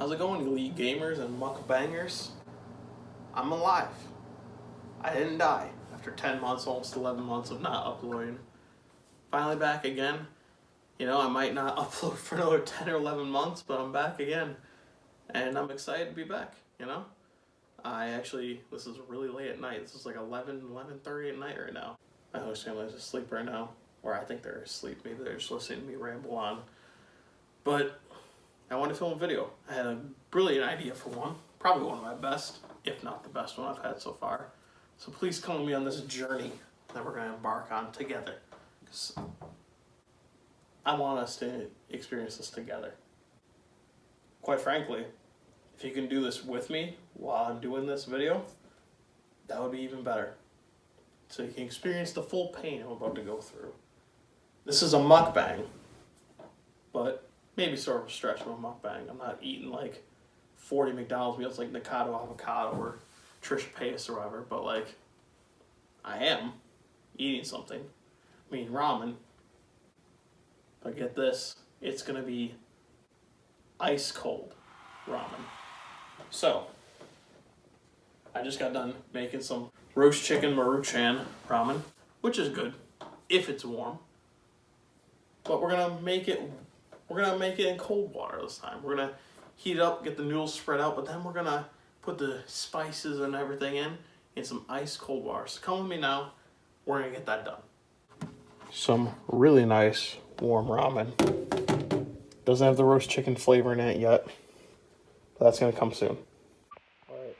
How's it going, elite gamers and mukbangers? I'm alive. I didn't die after 10 months, almost 11 months of not uploading. Finally back again. You know, I might not upload for another 10 or 11 months, but I'm back again. And I'm excited to be back, you know? This is really late at night. This is like 11:30 at night right now. My host family is asleep right now. Or I think they're asleep. Maybe they're just listening to me ramble on. But I wanted to film a video. I had a brilliant idea for one. Probably one of my best, if not the best one I've had so far. So please come with me on this journey that we're going to embark on together. Because I want us to experience this together. Quite frankly, if you can do this with me while I'm doing this video, that would be even better. So you can experience the full pain I'm about to go through. This is a mukbang, but maybe sort of a stretch of a mukbang. I'm not eating like 40 McDonald's meals like Nikado Avocado or Trisha Paytas or whatever, but like, I am eating something. I mean, ramen. But get this, it's gonna be ice cold ramen. So, I just got done making some roast chicken Maruchan ramen, which is good if it's warm. But we're gonna make it in cold water this time. We're gonna heat it up, get the noodles spread out, but then we're gonna put the spices and everything in some ice cold water. So come with me now. We're gonna get that done. Some really nice warm ramen. Doesn't have the roast chicken flavor in it yet, but that's gonna come soon. All right.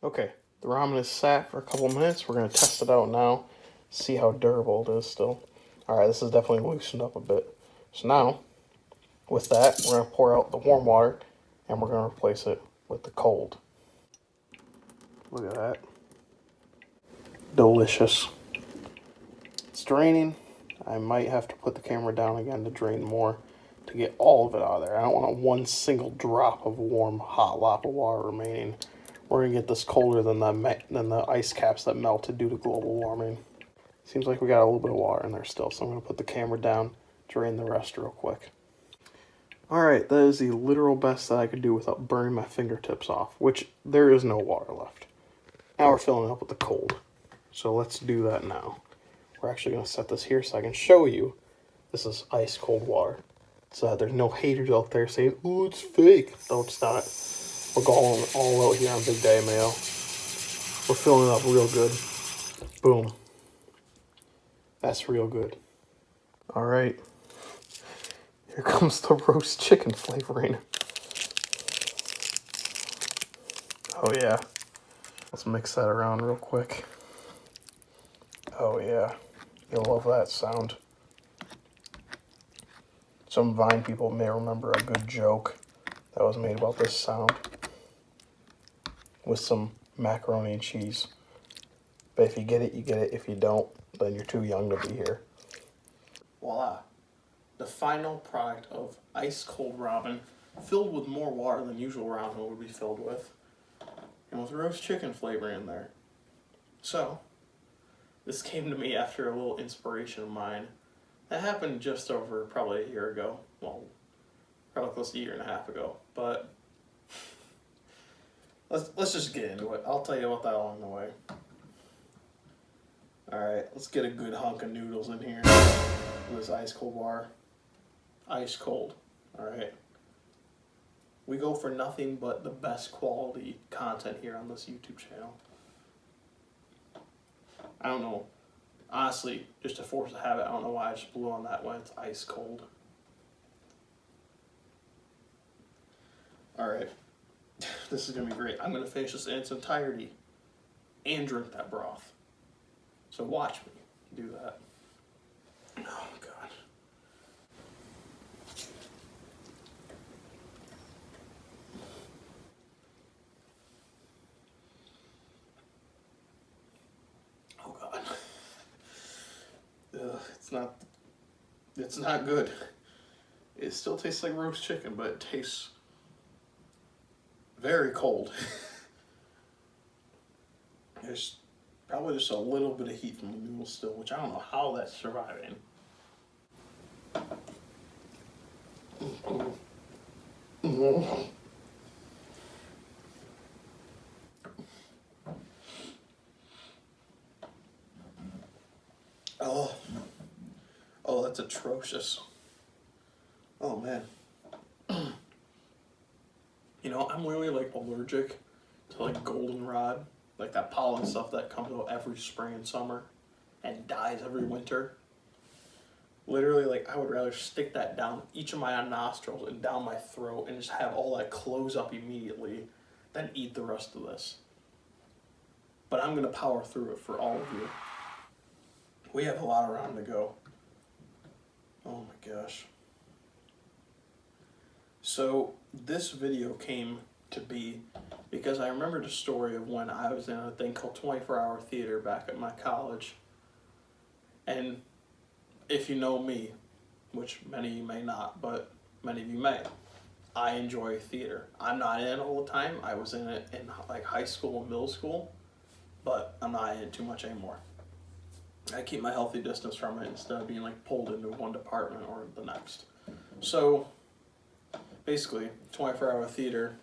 Okay, the ramen is sat for a couple minutes. We're gonna test it out now, see how durable it is still. All right, this is definitely loosened up a bit. So now, with that, we're gonna pour out the warm water and we're gonna replace it with the cold. Look at that. Delicious. It's draining. I might have to put the camera down again to drain more to get all of it out of there. I don't want one single drop of warm, hot lap of water remaining. We're gonna get this colder than the ice caps that melted due to global warming. Seems like we got a little bit of water in there still, so I'm gonna put the camera down, drain the rest real quick. Alright, that is the literal best that I could do without burning my fingertips off, which there is no water left. Now we're filling it up with the cold. So let's do that now. We're actually going to set this here so I can show you this is ice cold water. So that there's no haters out there saying, "Ooh, it's fake." No, it's not. We're going all out here on Big Day Mayo. We're filling it up real good. Boom. That's real good. Alright. Here comes the roast chicken flavoring. Oh yeah. Let's mix that around real quick. Oh yeah. You'll love that sound. Some Vine people may remember a good joke that was made about this sound. With some macaroni and cheese. But if you get it, you get it. If you don't, then you're too young to be here. Voila. The final product of ice cold ramen, filled with more water than usual ramen would be filled with, and with roast chicken flavor in there. So, this came to me after a little inspiration of mine. That happened just over probably a year ago. Well, probably close to a year and a half ago. But let's just get into it. I'll tell you about that along the way. Alright, let's get a good hunk of noodles in here. This ice cold water. Ice cold. Alright. We go for nothing but the best quality content here on this YouTube channel. I don't know. Honestly, just to force a habit, I don't know why I just blew on that when it's ice cold. Alright. This is going to be great. I'm going to finish this in its entirety and drink that broth. So watch me do that. Oh, God. Oh, God. Ugh, it's not good. It still tastes like roast chicken, but it tastes very cold. There's probably just a little bit of heat from the noodles still, which I don't know how that's surviving. that's atrocious. Oh man. You know, I'm really like allergic to like goldenrod, like that pollen stuff that comes out every spring and summer and dies every winter. Literally, like, I would rather stick that down each of my nostrils and down my throat and just have all that close up immediately than eat the rest of this. But I'm going to power through it for all of you. We have a lot of ramen to go. Oh my gosh. So this video came to be because I remembered a story of when I was in a thing called 24-hour theater back at my college. And if you know me, which many of you may not, but many of you may, I enjoy theater. I'm not in it all the time. I was in it in like high school and middle school, but I'm not in it too much anymore. I keep my healthy distance from it instead of being like pulled into one department or the next. So basically, 24-hour theater,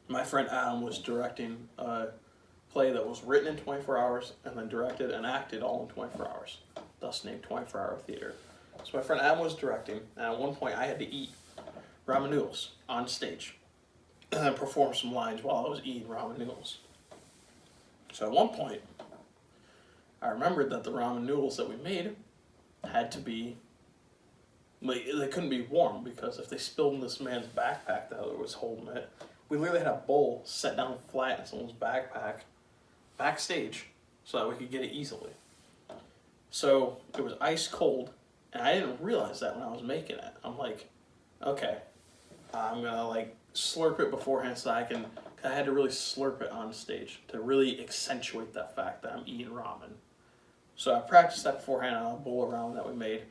my friend Adam was directing a play that was written in 24 hours and then directed and acted all in 24 hours, thus named 24-hour theater. So my friend Adam was directing, and at one point I had to eat ramen noodles on stage and then perform some lines while I was eating ramen noodles. So at one point, I remembered that the ramen noodles that we made had to be, like, they couldn't be warm because if they spilled in this man's backpack that was holding it, we literally had a bowl set down flat in someone's backpack backstage so that we could get it easily. So it was ice cold, and I didn't realize that when I was making it. I'm like, okay, I'm gonna like slurp it beforehand so I had to really slurp it on stage to really accentuate that fact that I'm eating ramen. So I practiced that beforehand on a bowl of ramen that we made,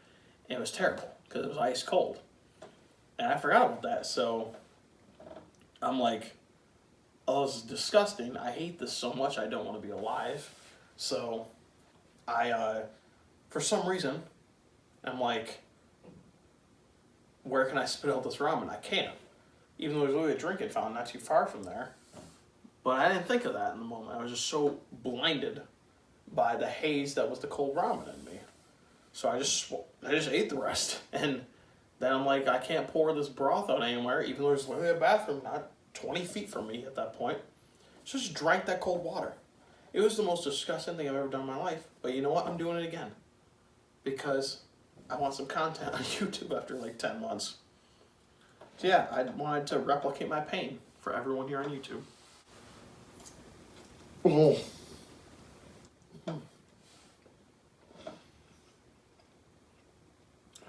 and it was terrible because it was ice cold. And I forgot about that, so I'm like, oh, this is disgusting. I hate this so much. I don't want to be alive. So I, for some reason, I'm like, where can I spit out this ramen? I can't. Even though there's literally a drinking fountain not too far from there. But I didn't think of that in the moment. I was just so blinded by the haze that was the cold ramen in me. So I just ate the rest. And then I'm like, I can't pour this broth out anywhere, even though there's literally a bathroom not 20 feet from me at that point. So I just drank that cold water. It was the most disgusting thing I've ever done in my life. But you know what? I'm doing it again. Because I want some content on YouTube after like 10 months. So yeah, I wanted to replicate my pain for everyone here on YouTube. Oh.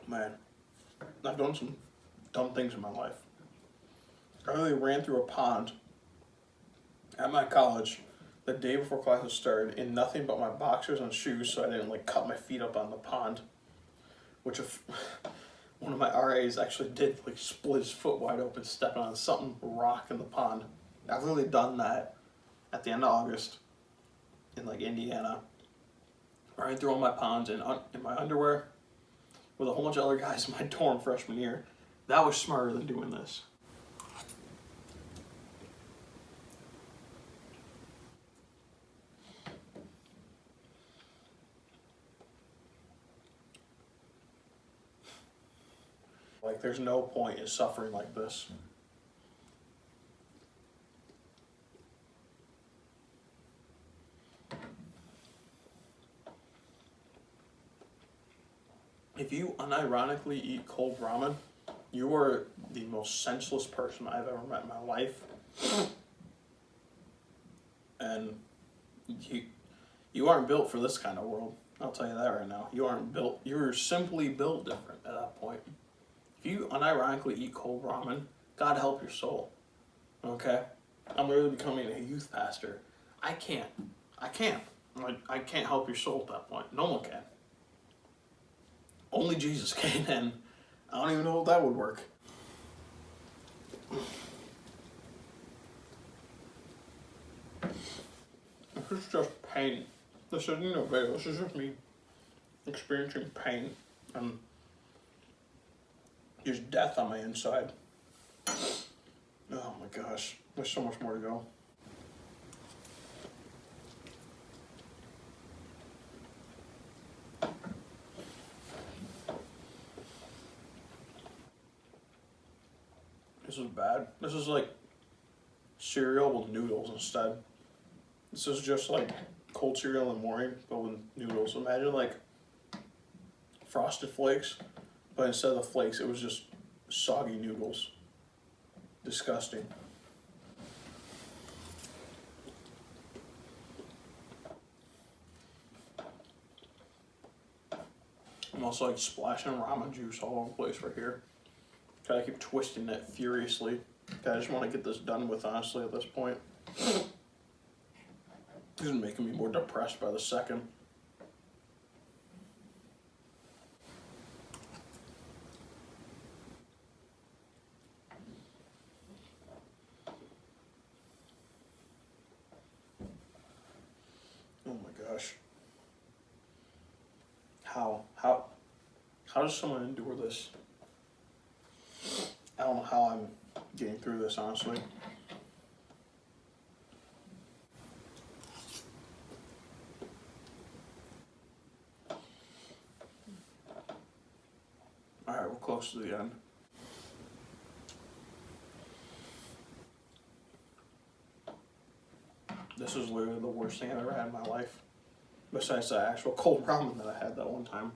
Man, I've done some dumb things in my life. I really ran through a pond at my college the day before classes started in nothing but my boxers and shoes so I didn't like cut my feet up on the pond. Which if one of my RAs actually did like split his foot wide open stepping on something rock in the pond. I've really done that at the end of August in like Indiana. I ran through all my ponds in my underwear with a whole bunch of other guys in my dorm freshman year. That was smarter than doing this. Like, there's no point in suffering like this. If you unironically eat cold ramen, you are the most senseless person I've ever met in my life. And you aren't built for this kind of world. I'll tell you that right now. You aren't built. You're simply built different at that point. If you unironically eat cold ramen, God help your soul. Okay? I'm literally becoming a youth pastor. I can't help your soul at that point. No one can. Only Jesus can, and I don't even know if that would work. This is just pain. This isn't a video. This is just me experiencing pain and just death on my inside. Oh my gosh. There's so much more to go. This is bad. This is like cereal with noodles instead. This is just like cold cereal in the morning, but with noodles. Imagine like Frosted Flakes, but instead of the flakes, it was just soggy noodles. Disgusting. I'm also like splashing ramen juice all over the place right here. Gotta keep twisting it furiously. I just want to get this done with, honestly, at this point. This is making me more depressed by the second. Oh my gosh. How does someone endure this? I don't know how I'm getting through this, honestly. Alright, we're close to the end. This is literally the worst thing I've ever had in my life. Besides the actual cold ramen that I had that one time.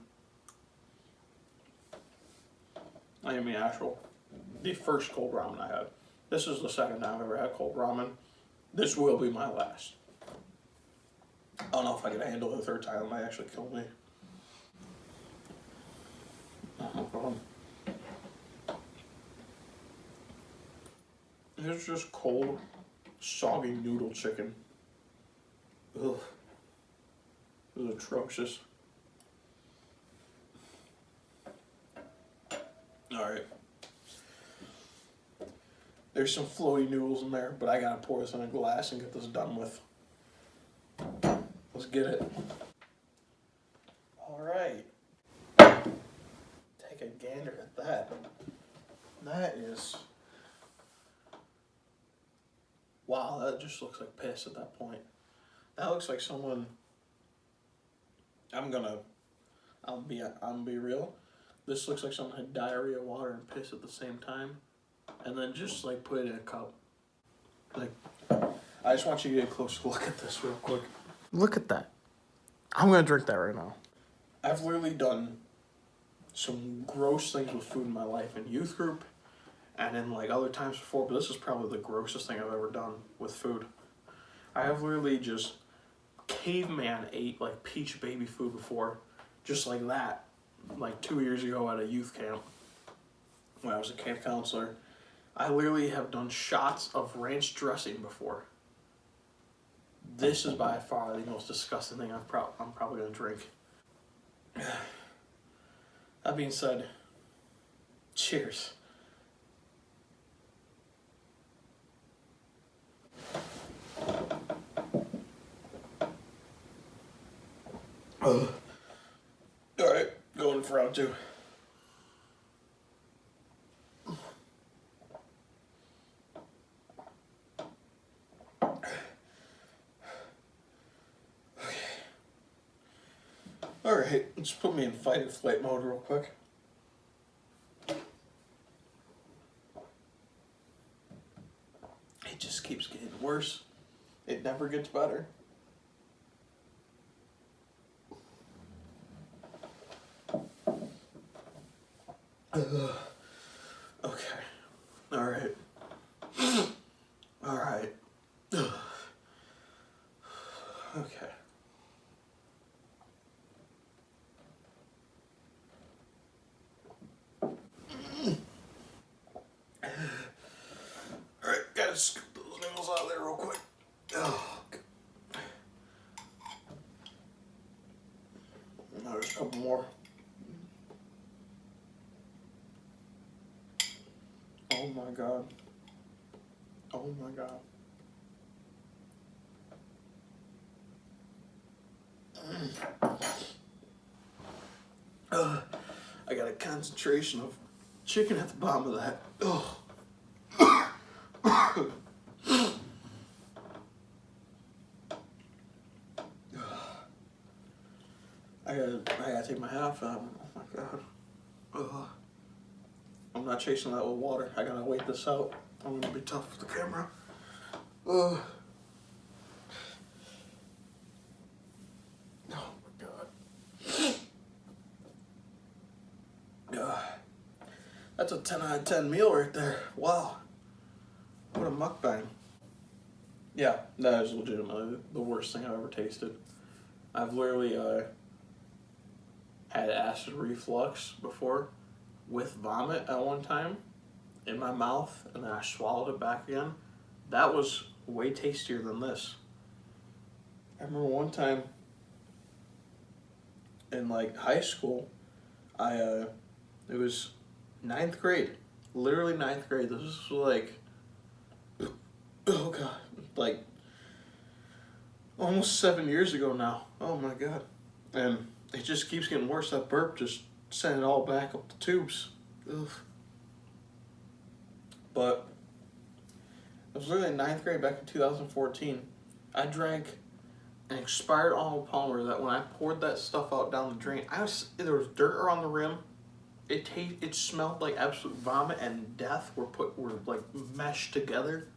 I mean the first cold ramen I had. This is the second time I've ever had cold ramen. This will be my last. I don't know if I can handle the third time. It might actually kill me. Oh my god. Here's just cold, soggy noodle chicken. Ugh. This is atrocious. Alright. There's some floaty noodles in there, but I gotta pour this in a glass and get this done with. Let's get it. Alright. Take a gander at that. That is... Wow, that just looks like piss at that point. That looks like someone... I'll be real. This looks like someone had diarrhea, water, and piss at the same time. And then just like put it in a cup. Like, I just want you to get a close look at this real quick. Look at that. I'm gonna drink that right now. I've literally done some gross things with food in my life in youth group and in like other times before, but this is probably the grossest thing I've ever done with food. I have literally just caveman ate like peach baby food before, just like that, like 2 years ago at a youth camp when I was a camp counselor. I literally have done shots of ranch dressing before. This is by far the most disgusting thing I'm probably gonna drink. That being said, cheers. Alright, going for round two. Alright, let's put me in fight or flight mode real quick. It just keeps getting worse. It never gets better. Okay. Alright. Alright. Okay. Alright, gotta scoop those noodles out of there real quick. Oh, okay. Now there's a couple more. Oh my god. Oh my god. I got a concentration of chicken at the bottom of that. Oh. I gotta take my hat off. Oh my god. I'm not chasing that with water. I gotta wait this out. I'm gonna be tough with the camera. Oh my god. That's a 10 out of 10 meal right there. Wow. What a mukbang. Yeah, that is legitimately the worst thing I've ever tasted. I've literally had acid reflux before with vomit at one time in my mouth, and then I swallowed it back again. That was way tastier than this. I remember one time in like high school, it was 9th grade, literally 9th grade. This was like, oh god, like almost 7 years ago now. Oh my god. And it just keeps getting worse. That burp just sent it all back up the tubes. Ugh. But it was literally 9th grade back in 2014. I drank an expired Arnold Palmer that when I poured that stuff out down the drain, there was dirt around the rim. It smelled like absolute vomit and death were like meshed together.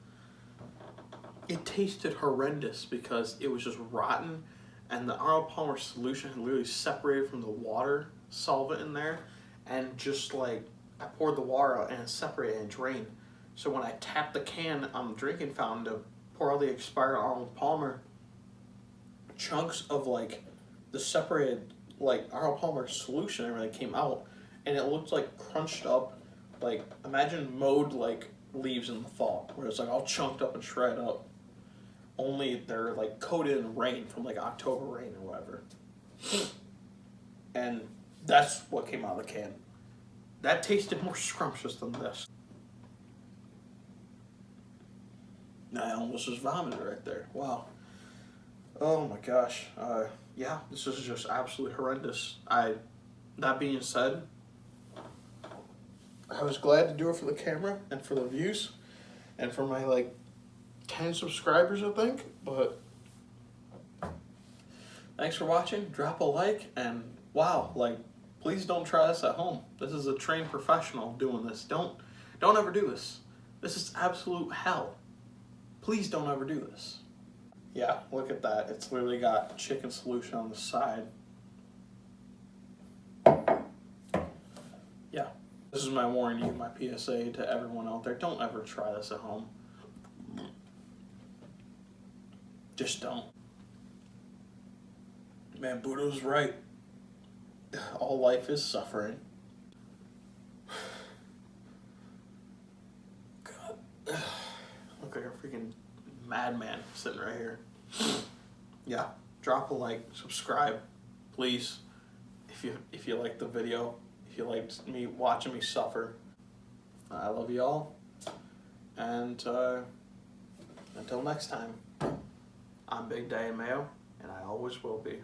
It tasted horrendous because it was just rotten, and the Arnold Palmer solution had literally separated from the water solvent in there, and just like I poured the water out and it separated and drained. So when I tapped the can on the drinking fountain to pour out the expired Arnold Palmer, chunks of like the separated like Arnold Palmer solution and everything came out, and it looked like crunched up, like imagine mowed like leaves in the fall, where it's like all chunked up and shredded up. Only they're like coated in rain from like October rain or whatever. And that's what came out of the can. That tasted more scrumptious than this. I almost just vomited right there. Wow. Oh my gosh. Yeah, this is just absolutely horrendous. That being said, I was glad to do it for the camera and for the views and for my like 10 subscribers, I think. But thanks for watching. Drop a like, and wow, like please don't try this at home. This is a trained professional doing this. Don't ever do this. This is absolute hell. Please don't ever do this. Yeah, look at that. It's literally got chicken solution on the side. Yeah, this is my warning, my PSA to everyone out there. Don't ever try this at home. Just don't. Man, Buddha's right. All life is suffering. God. Look like a freaking madman sitting right here. Yeah, drop a like, subscribe, please. If you like the video, if you liked me watching me suffer. I love you all, and until next time, I'm Big Daddy Mayo, and I always will be.